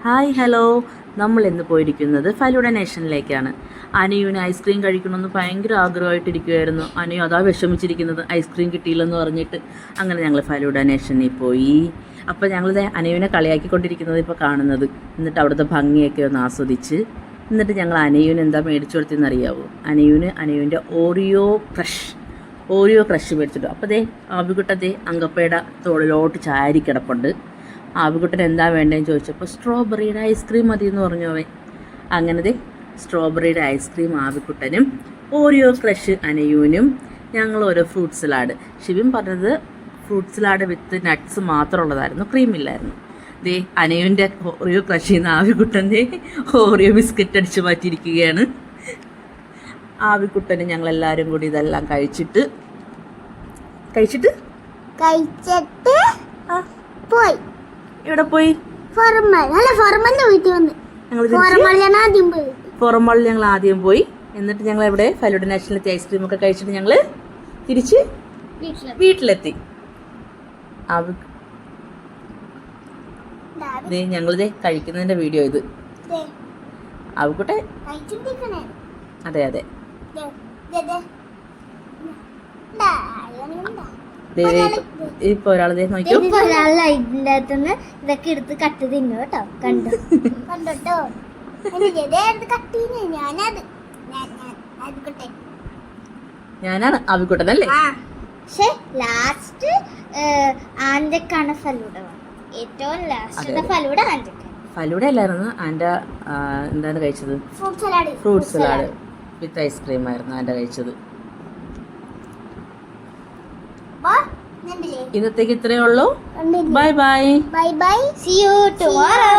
Hi hello, നമ്മൾ ഇന്ന് പോയിരിക്കുന്നത് ഫലൂഡ നേഷനിലേക്കാണ്. അനുവിന് ഐസ്ക്രീം കഴിക്കണമെന്ന് ഭയങ്കര ആഗ്രഹമായിട്ടിരിക്കുമായിരുന്നു. അനു അതാ വിഷമിച്ചിരിക്കുന്നത്, ഐസ്ക്രീം കിട്ടിയില്ലെന്ന് പറഞ്ഞിട്ട്. അങ്ങനെ ഞങ്ങൾ ഫലൂഡ നേഷനിൽ പോയി. അപ്പോൾ ഞങ്ങളിത് അനുവിനെ കളിയാക്കിക്കൊണ്ടിരിക്കുന്നത് ഇപ്പോൾ കാണുന്നത്. എന്നിട്ട് അവിടുത്തെ ഭംഗിയൊക്കെ ഒന്ന് ആസ്വദിച്ച് എന്നിട്ട് ഞങ്ങൾ അനുവിന് എന്താ മേടിച്ചു കൊടുത്തതെന്ന് അറിയാവോ? അനുവിൻ്റെ ഓറിയോ ക്രഷ് മേടിച്ചിട്ടു. അപ്പോൾ ആവികുട്ടത്തെ അങ്കപ്പയുടെ തോളിലോട്ട് ചാരി കിടപ്പുണ്ട്. ആവികുട്ടൻ എന്താ വേണ്ടതെന്ന് ചോദിച്ചപ്പോൾ സ്ട്രോബെറിയുടെ ഐസ്ക്രീം മതി എന്ന് പറഞ്ഞു അവൻ. അങ്ങനത്തെ സ്ട്രോബെറിയുടെ ഐസ്ക്രീം ആവിക്കുട്ടനും ഓറിയോ ക്രഷ് അനുവിനും ഞങ്ങൾ ഓരോ ഫ്രൂട്ട് സലാഡ്. ഷിബിൻ പറഞ്ഞത് ഫ്രൂട്ട് സലാഡ് വിത്ത് നട്ട്സ് മാത്രമുള്ളതായിരുന്നു, ക്രീമില്ലായിരുന്നു. അനുവിൻ്റെ ഓറിയോ ക്രഷിൽ നിന്ന് ആവിക്കുട്ടൻ്റെ ഓറിയോ ബിസ്ക്കറ്റ് അടിച്ച് മാറ്റിയിരിക്കുകയാണ്. ആവിക്കുട്ടന് ഞങ്ങളെല്ലാവരും കൂടി ഇതെല്ലാം കഴിച്ചിട്ട് പോയി. ഇവിടെ പോയി ഫോറമാളിൽ ഞങ്ങൾ ആദ്യം പോയി. എന്നിട്ട് ഞങ്ങൾ എവിടെ ഫലൂഡ നാഷണലെത്തി ഐസ്ക്രീം ഒക്കെ കഴിച്ചിട്ട് ഞങ്ങൾ തിരിച്ച് വീട്ടിലെത്തി. ഞങ്ങളിത് കഴിക്കുന്നതിന്റെ വീഡിയോ ഇത്. ആവിക്കുട്ടെ അതെ അതെ ഇപ്പൊ ഒരാളെ നോക്കിയോ, ഇതൊക്കെ എടുത്ത് കട്ട് തിന്നു കേട്ടോ. കണ്ടോ ഞാനാണ് ആവിക്കുട്ടനല്ലേ? പക്ഷെ ലാസ്റ്റ് ആന്റക്കാണ് ഫലൂഡ. ഏറ്റവും ലാസ്റ്റ് ഫലൂഡ ഫലൂഡ അല്ലായിരുന്നു ആൻ്റെ. എന്താണ് കഴിച്ചത്? ഫ്രൂട്ട് സലാഡ് വിത്ത് ഐസ്ക്രീം ആയിരുന്നു ആൻ്റെ കഴിച്ചത്. ഇന്നത്തേക്ക് ഇന്നത്തേക്ക് ഇത്രയേ ഉള്ളൂ. Bye bye. See you tomorrow.